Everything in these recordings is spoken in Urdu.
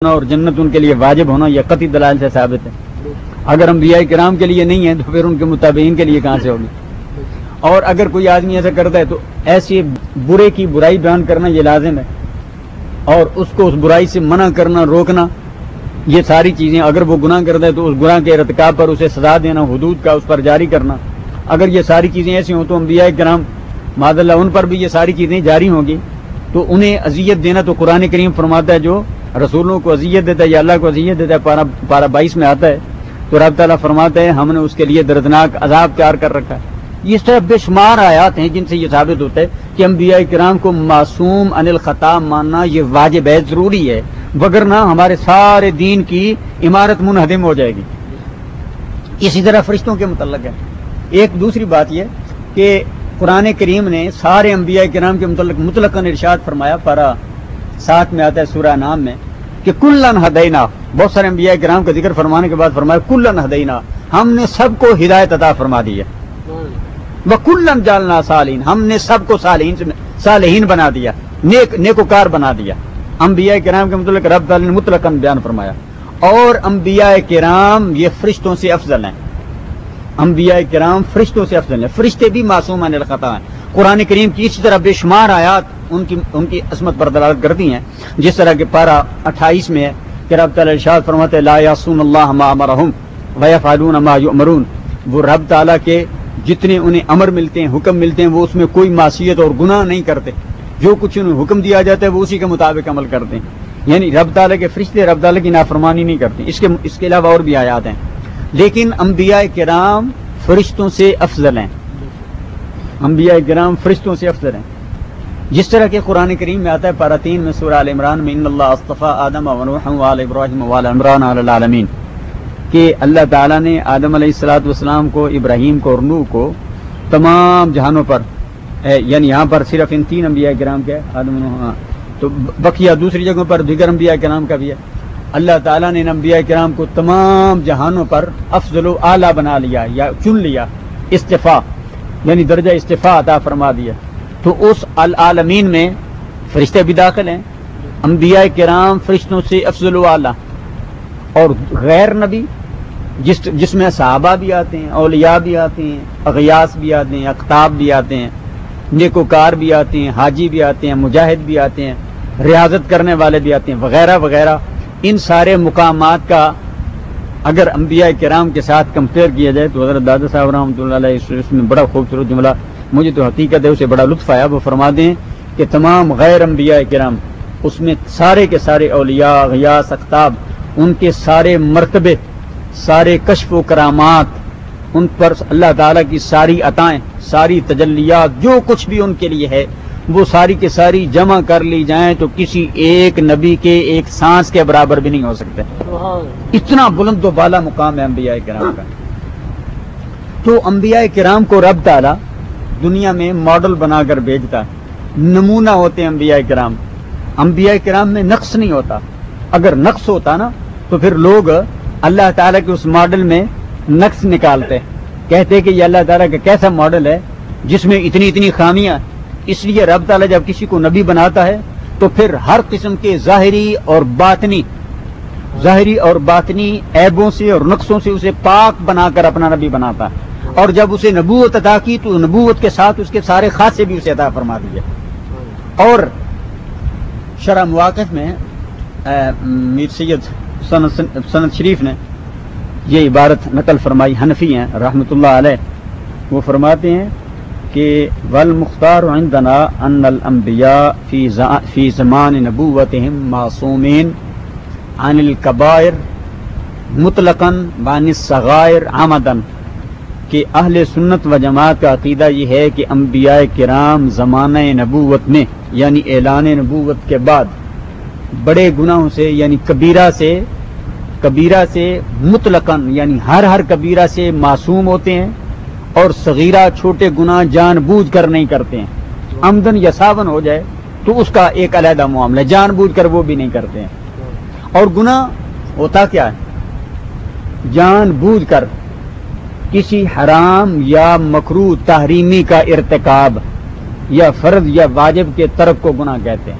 اور جنت ان کے لیے واجب ہونا یہ قطعی دلائل سے ثابت ہے. اگر انبیاء کرام کے لیے نہیں ہے تو پھر ان کے متابعین کے لیے کہاں سے ہوگی؟ اور اگر کوئی آدمی ایسا کرتا ہے تو ایسے برے کی برائی بیان کرنا یہ لازم ہے، اور اس کو اس برائی سے منع کرنا، روکنا، یہ ساری چیزیں. اگر وہ گناہ کرتا ہے تو اس گناہ کے ارتکاب پر اسے سزا دینا، حدود کا اس پر جاری کرنا. اگر یہ ساری چیزیں ایسی ہوں تو انبیاء کرام معاذ اللہ ان پر بھی یہ ساری چیزیں جاری ہوں گی، تو انہیں اذیت دینا. تو قرآن کریم فرماتا ہے جو رسولوں کو اذیت دیتا ہے یا اللہ کو اذیت دیتا ہے، پارہ 22 میں آتا ہے، تو رب تعالیٰ فرماتا ہے ہم نے اس کے لیے دردناک عذاب تیار کر رکھا ہے. یہ طرح بے شمار آیات ہیں جن سے یہ ثابت ہوتا ہے کہ انبیاء کرام کو معصوم عن الخطا ماننا یہ واجب ہے، ضروری ہے، وگرنہ ہمارے سارے دین کی عمارت منہدم ہو جائے گی. اسی طرح فرشتوں کے متعلق ہے. ایک دوسری بات یہ کہ قرآن کریم نے سارے انبیاء کرام کے متعلق مطلقاً ارشاد فرمایا، پارہ 7 میں آتا ہے سورہ نام میں، کہ کلن ہدینا. بہت سارے انبیاء کرام کا ذکر فرمانے کے بعد فرمایا کلن ہدینا، ہم نے سب کو ہدایت عطا فرما دی ہے. وَكُلًّا جَعَلْنَا صَالِحِينَ، ہم نے سب کو صالحین بنا دیا، نیکوکار بنا دیا. انبیاء کرام کے متعلق رب تعالی نے مطلقاً بیان فرمایا. اور انبیاء کرام یہ فرشتوں سے افضل ہیں. انبیاء کرام فرشتوں سے افضل ہیں. فرشتے بھی معصوم عن الخطا ہیں. قرآن کریم کی اسی طرح بے شمار آیات ان کی عصمت پر دلالت کرتی ہیں. جس طرح کہ پارہ 28 میں ہے کہ رب تعالی ارشاد فرماتے ہیں لا یعصون اللہ ما امرہم ویفعلون ما یؤمرون. وہ رب تعالی کے جتنے انہیں امر ملتے ہیں، حکم ملتے ہیں، وہ اس میں کوئی معصیت اور گناہ نہیں کرتے. جو کچھ انہیں حکم دیا جاتا ہے وہ اسی کے مطابق عمل کرتے ہیں. یعنی رب تعالیٰ کے فرشتے رب تعالیٰ کی نافرمانی نہیں کرتے. اس کے علاوہ اور بھی آیات ہیں. لیکن انبیاء کرام فرشتوں سے افضل ہیں. انبیاء کرام فرشتوں سے افضل ہیں. جس طرح کہ قرآن کریم میں آتا ہے پارہ 3 میں سورہ آل عمران میں ان اللہ اصطفیٰ آدم و نوح وآل ابراہیم وآل عمران علی العالمین، کہ اللہ تعالیٰ نے آدم علیہ السلام کو، ابراہیم کو اور نوح کو تمام جہانوں پر، یعنی یہاں پر صرف ان 3 انبیاء کرام کے آدم نوح، تو بقیہ دوسری جگہوں پر دیگر انبیاء کرام کا بھی ہے. اللہ تعالیٰ نے ان انبیاء کرام کو تمام جہانوں پر افضل و اعلیٰ بنا لیا یا چن لیا، استفاء یعنی درجہ استفاء عطا فرما دیا. تو اس العالمین میں فرشتے بھی داخل ہیں. انبیاء کرام فرشتوں سے افضل و اعلیٰ. اور غیر نبی جس میں صحابہ بھی آتے ہیں، اولیاء بھی آتے ہیں، اغیاث بھی آتے ہیں، اقطاب بھی آتے ہیں، نیکوکار بھی آتے ہیں، حاجی بھی آتے ہیں، مجاہد بھی آتے ہیں، ریاضت کرنے والے بھی آتے ہیں، وغیرہ وغیرہ. ان سارے مقامات کا اگر انبیاء کرام کے ساتھ کمپیئر کیا جائے تو حضرت دادا صاحب رحمۃ اللہ علیہ اس میں بڑا خوبصورت جملہ مجھے تو حقیقت ہے اسے بڑا لطف آیا. وہ فرماتے ہیں کہ تمام غیر انبیاء کرام اس میں سارے کے سارے اولیاء، غیاث، اقطاب، ان کے سارے مرتبے، سارے کشف و کرامات، ان پر اللہ تعالیٰ کی ساری عطائیں، ساری تجلیات، جو کچھ بھی ان کے لیے ہے وہ ساری کے ساری جمع کر لی جائیں تو کسی ایک نبی کے ایک سانس کے برابر بھی نہیں ہو سکتے. اتنا بلند و بالا مقام ہے انبیاء کرام کا. تو انبیاء کرام کو رب تعالیٰ دنیا میں ماڈل بنا کر بھیجتا ہے. نمونہ ہوتے ہیں انبیاء کرام. انبیاء کرام میں نقص نہیں ہوتا. اگر نقص ہوتا نا تو پھر لوگ اللہ تعالیٰ کے اس ماڈل میں نقص نکالتے، کہتے کہ یہ اللہ تعالیٰ کا کیسا ماڈل ہے جس میں اتنی خامیاں. اس لیے رب تعالیٰ جب کسی کو نبی بناتا ہے تو پھر ہر قسم کے ظاہری اور باطنی عیبوں سے اور نقصوں سے اسے پاک بنا کر اپنا نبی بناتا ہے. اور جب اسے نبوت عطا کی تو نبوت کے ساتھ اس کے سارے خاصے بھی اسے عطا فرما دیے. اور شرح مواقف میں میر سید سند شریف نے یہ عبارت نقل فرمائی، حنفی ہیں رحمۃ اللہ علیہ. وہ فرماتے ہیں کہ والمختار عندنا ان الانبیاء فی زمان نبوتہم معصومین عن الکبائر مطلقاً وعن الصغائر عمداً، کہ اہل سنت و جماعت کا عقیدہ یہ ہے کہ انبیاء کرام زمانہ نبوت میں یعنی اعلان نبوت کے بعد بڑے گناہوں سے یعنی کبیرہ سے مطلقاً یعنی ہر کبیرہ سے معصوم ہوتے ہیں، اور صغیرہ چھوٹے گناہ جان بوجھ کر نہیں کرتے ہیں. عمدن یا ساون ہو جائے تو اس کا ایک علیحدہ معاملہ ہے، جان بوجھ کر وہ بھی نہیں کرتے ہیں. اور گناہ ہوتا کیا ہے؟ جان بوجھ کر کسی حرام یا مکروہ تحریمی کا ارتکاب یا فرض یا واجب کے ترک کو گناہ کہتے ہیں.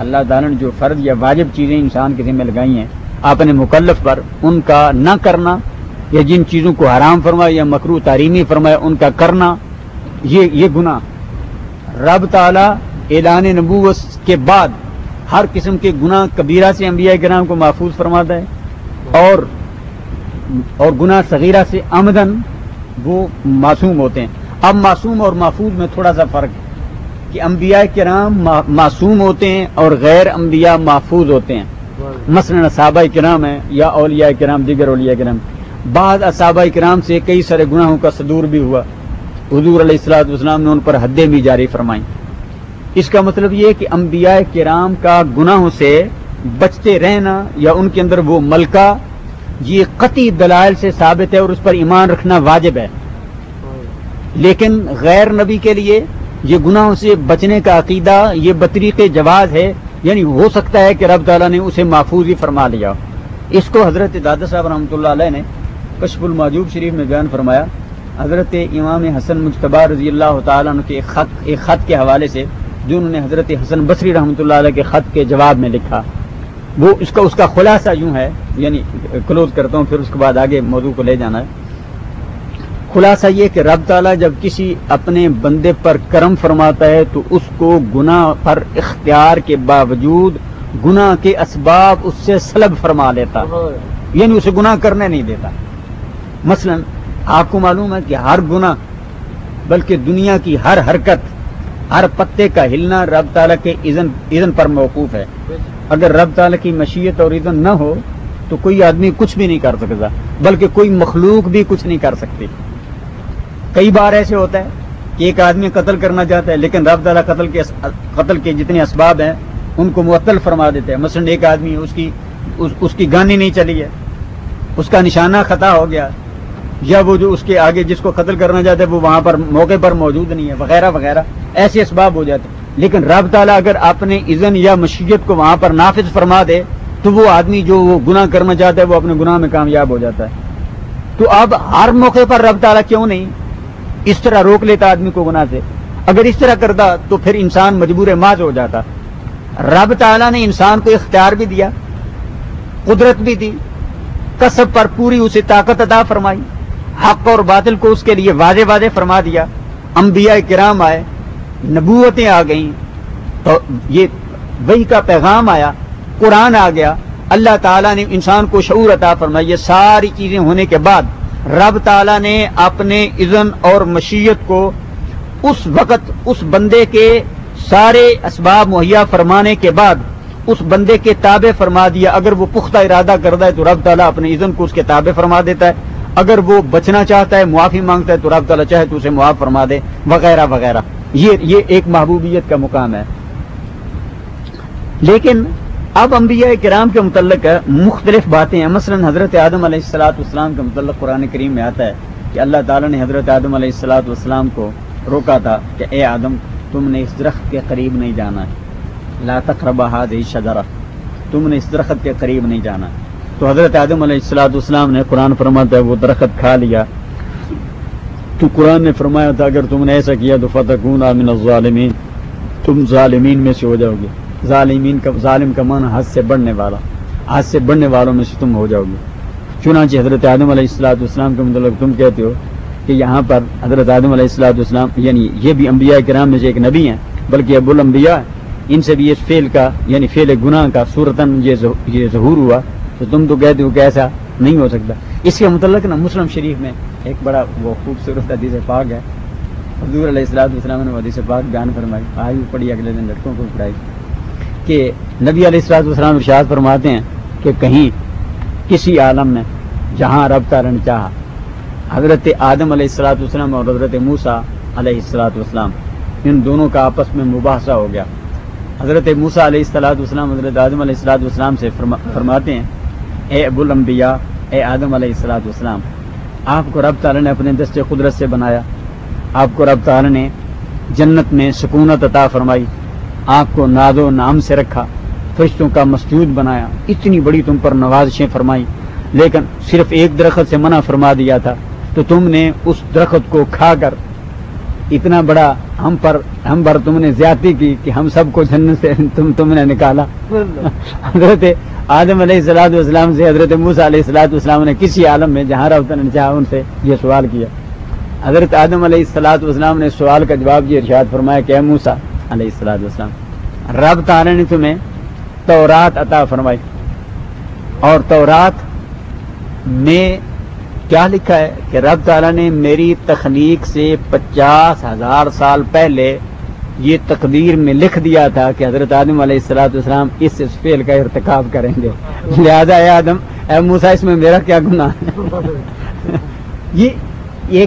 اللہ تعالیٰ نے جو فرض یا واجب چیزیں انسان کے ذمہ لگائی ہیں اپنے مکلف پر، ان کا نہ کرنا، یا جن چیزوں کو حرام فرمایا یا مکروہ تحریمی فرمایا ان کا کرنا، یہ گناہ رب تعالیٰ اعلان نبوت کے بعد ہر قسم کے گناہ کبیرہ سے انبیاء کرام کو محفوظ فرماتا ہے، اور گناہ صغیرہ سے عمدن وہ معصوم ہوتے ہیں۔ اب معصوم اور محفوظ میں تھوڑا سا فرق ہے کہ انبیاء کرام معصوم ہوتے ہیں اور غیر انبیاء محفوظ ہوتے ہیں۔ مثلا صحابہ کرام ہیں یا اولیاء کرام، دیگر اولیاء کرام، بعض صحابہ کرام سے کئی سارے گناہوں کا صدور بھی ہوا، حضور علیہ الصلوۃ والسلام نے ان پر حدیں بھی جاری فرمائیں۔ اس کا مطلب یہ کہ انبیاء کرام کا گناہوں سے بچتے رہنا یا ان کے اندر وہ ملکہ، یہ قطعی دلائل سے ثابت ہے اور اس پر ایمان رکھنا واجب ہے۔ لیکن غیر نبی کے لیے یہ گناہوں سے بچنے کا عقیدہ یہ بطریق جواز ہے، یعنی ہو سکتا ہے کہ رب تعالیٰ نے اسے محفوظ ہی فرما لیا۔ اس کو حضرت دادا صاحب رحمۃ اللہ علیہ نے کشف المحجوب شریف میں بیان فرمایا۔ حضرت امام حسن مجتبی رضی اللہ تعالیٰ عنہ کے ایک خط کے حوالے سے جو انہوں نے حضرت حسن بصری رحمۃ اللہ علیہ کے خط کے جواب میں لکھا، وہ اس کا خلاصہ یوں ہے، یعنی کلوز کرتا ہوں پھر اس کے بعد آگے موضوع کو لے جانا ہے۔ خلاصہ یہ کہ رب تعالیٰ جب کسی اپنے بندے پر کرم فرماتا ہے تو اس کو گناہ پر اختیار کے باوجود گناہ کے اسباب اس سے سلب فرما لیتا، یعنی اسے گناہ کرنے نہیں دیتا۔ مثلا آپ کو معلوم ہے کہ ہر گناہ، بلکہ دنیا کی ہر حرکت، ہر پتے کا ہلنا رب تعالیٰ کے اذن پر موقوف ہے۔ اگر رب تعالیٰ کی مشیت اور اذن نہ ہو تو کوئی آدمی کچھ بھی نہیں کر سکتا، بلکہ کوئی مخلوق بھی کچھ نہیں کر سکتی۔ کئی بار ایسے ہوتا ہے کہ ایک آدمی قتل کرنا چاہتا ہے لیکن رب تعالیٰ قتل کے جتنے اسباب ہیں ان کو معطل فرما دیتے ہیں۔ مثلا ایک آدمی اس کی گانی نہیں چلی ہے، اس کا نشانہ خطا ہو گیا، یا وہ جو اس کے آگے جس کو قتل کرنا چاہتا ہے وہ وہاں پر موقع پر موجود نہیں ہے، وغیرہ وغیرہ، ایسے اسباب ہو جاتے ہیں۔ لیکن رب تعالیٰ اگر اپنے اذن یا مشیت کو وہاں پر نافذ فرما دے تو وہ آدمی جو وہ گناہ کرنا چاہتا ہے وہ اپنے گناہ میں کامیاب ہو جاتا ہے۔ تو اب ہر موقع پر رب تعالیٰ کیوں نہیں اس طرح روک لیتا آدمی کو گناہ سے؟ اگر اس طرح کرتا تو پھر انسان مجبور ماض ہو جاتا۔ رب تعالیٰ نے انسان کو اختیار بھی دیا، قدرت بھی دی، کسب پر پوری اسے طاقت عطا فرمائی، حق اور باطل کو اس کے لیے واضح واضح فرما دیا، انبیاء کرام آئے، نبوتیں آ گئیں، تو یہ وحی کا پیغام آیا، قرآن آ گیا، اللہ تعالیٰ نے انسان کو شعور عطا فرمایا۔ یہ ساری چیزیں ہونے کے بعد رب تعالیٰ نے اپنے اذن اور مشیت کو اس وقت اس بندے کے سارے اسباب مہیا فرمانے کے بعد اس بندے کے تابع فرما دیا۔ اگر وہ پختہ ارادہ کرتا ہے تو رب تعالیٰ اپنے اذن کو اس کے تابع فرما دیتا ہے، اگر وہ بچنا چاہتا ہے، معافی مانگتا ہے تو رب تعالیٰ چاہے تو اسے معاف فرما دے، وغیرہ وغیرہ۔ یہ ایک محبوبیت کا مقام ہے۔ لیکن اب انبیاء کرام کے متعلق مختلف باتیں ہیں۔ مثلا حضرت آدم علیہ السلام کے متعلق قرآن کریم میں آتا ہے کہ اللہ تعالیٰ نے حضرت آدم علیہ السلام کو روکا تھا کہ اے آدم تم نے اس درخت کے قریب نہیں جانا ہے، لا تقربا هذه الشجرہ، تم نے اس درخت کے قریب نہیں جانا۔ تو حضرت آدم علیہ السلام نے، قرآن فرماتا ہے، وہ درخت کھا لیا تو قرآن نے فرمایا تھا اگر تم نے ایسا کیا تو فتکونا من الظالمین، تم ظالمین میں سے ہو جاؤ گے۔ ظالم کا معنی حد سے بڑھنے والا، حد سے بڑھنے والوں میں سے تم ہو جاؤ گے۔ چنانچہ حضرت آدم علیہ السلام کے متعلق تم کہتے ہو کہ یہاں پر حضرت آدم علیہ السلام، یعنی یہ بھی انبیاء کرام میں سے ایک نبی ہیں، بلکہ ابو الانبیاء، ان سے بھی اس فعل کا، یعنی فعل گناہ کا صورتاً یہ ظہور ہوا، تو تم تو کہتے ہو کہ ایسا نہیں ہو سکتا۔ اس کے متعلق نا مسلم شریف میں ایک بڑا وہ خوبصورت حدیث پاک ہے، حضور علیہ السلام نے حدیث پاک بیان فرمائی، آئی پڑھی، اگلے دن لڑکوں کو پڑھائی، کہ نبی علیہ السلام ارشاد فرماتے ہیں کہ کہیں کسی عالم میں جہاں رب تعالیٰ نے چاہا، حضرت آدم علیہ السلام اور حضرت موسیٰ علیہ السلام، ان دونوں کا آپس میں مباحثہ ہو گیا۔ حضرت موسیٰ علیہ السلام حضرت آدم علیہ السلام سے فرماتے ہیں اے ابو الانبیاء، اے آدم علیہ السلام، آپ کو رب تعالیٰ نے اپنے دست قدرت سے بنایا، آپ کو رب تعالیٰ نے جنت میں سکونت عطا فرمائی، آپ کو ناز و نام سے رکھا، فرشتوں کا مسجود بنایا، اتنی بڑی تم پر نوازشیں فرمائی، لیکن صرف ایک درخت سے منع فرما دیا تھا، تو تم نے اس درخت کو کھا کر اتنا بڑا ہم پر تم نے زیادتی کی کہ ہم سب کو جنت سے تم نے نکالا. حضرت آدم علیہ الصلوۃ والسلام سے حضرت موسیٰ علیہ الصلوۃ والسلام نے کسی عالم میں جہاں رب نے چاہا ان سے یہ سوال کیا. حضرت آدم علیہ الصلوۃ والسلام نے سوال کا جواب یہ ارشاد فرمایا کہ اے موسیٰ علیہ الصلوۃ والسلام، رب تعالی نے تمہیں تورات عطا فرمائی، اور تورات میں کیا لکھا ہے کہ رب تعالیٰ نے میری تخلیق سے 50,000 سال پہلے یہ تقدیر میں لکھ دیا تھا کہ حضرت آدم علیہ الصلوۃ والسلام اس فعل کا ارتکاب کریں گے، لہذا اے آدم اے موسیٰ اس میں میرا کیا گناہ ہے؟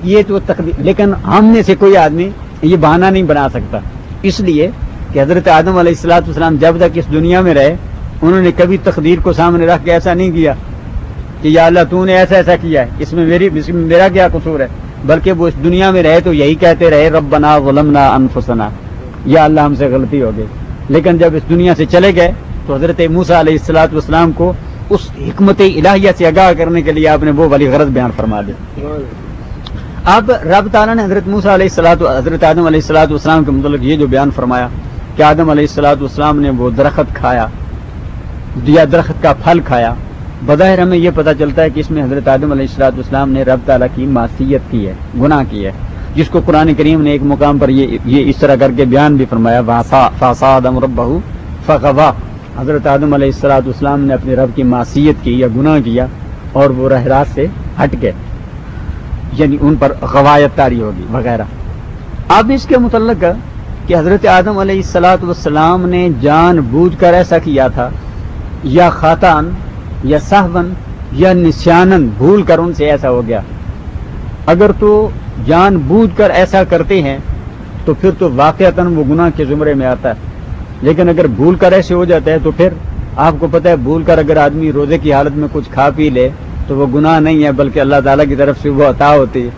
یہ تو تقدیر، لیکن ہم میں سے کوئی آدمی یہ بہانہ نہیں بنا سکتا، اس لیے کہ حضرت آدم علیہ الصلوۃ والسلام جب تک اس دنیا میں رہے انہوں نے کبھی تقدیر کو سامنے رکھ کے ایسا نہیں کیا کہ یا اللہ تو نے ایسا کیا ہے، اس میں میرا کیا قصور ہے، بلکہ وہ اس دنیا میں رہے تو یہی کہتے رہے ربنا ظلمنا انفسنا، یا اللہ ہم سے غلطی ہو گئی. لیکن جب اس دنیا سے چلے گئے تو حضرت موسیٰ علیہ الصلوۃ والسلام کو اس حکمت الہیہ سے آگاہ کرنے کے لیے آپ نے وہ والی غرض بیان فرما دی. اب رب تعالیٰ نے حضرت موسیٰ علیہ حضرت آدم علیہ الصلوۃ والسلام کے متعلق یہ جو بیان فرمایا کہ آدم علیہ الصلوۃ والسلام نے وہ درخت کھایا یا درخت کا پھل کھایا، بظاہر ہمیں یہ پتہ چلتا ہے کہ اس میں حضرت آدم علیہ الصلوۃ والسلام نے رب تعالیٰ کی معصیت کی ہے، گناہ کی ہے، جس کو قرآن کریم نے ایک مقام پر یہ اس طرح کر کے بیان بھی فرمایا فعصى آدم ربہ فغوى. حضرت آدم علیہ الصلوۃ والسلام نے اپنے رب کی معصیت کی یا گناہ کیا اور وہ راہ راست سے ہٹ گئے، یعنی ان پر غوایت طاری ہوگی وغیرہ. اب اس کے متعلق کہ حضرت آدم علیہ الصلوۃ والسلام نے جان بوجھ کر ایسا کیا تھا یا خطاً یا سہواً یا نسیاناً بھول کر ان سے ایسا ہو گیا. اگر تو جان بوجھ کر ایسا کرتے ہیں تو پھر تو واقعتاً وہ گناہ کے زمرے میں آتا ہے، لیکن اگر بھول کر ایسے ہو جاتا ہے تو پھر آپ کو پتہ ہے بھول کر اگر آدمی روزے کی حالت میں کچھ کھا پی لے تو وہ گناہ نہیں ہے بلکہ اللہ تعالیٰ کی طرف سے وہ عطا ہوتی ہے.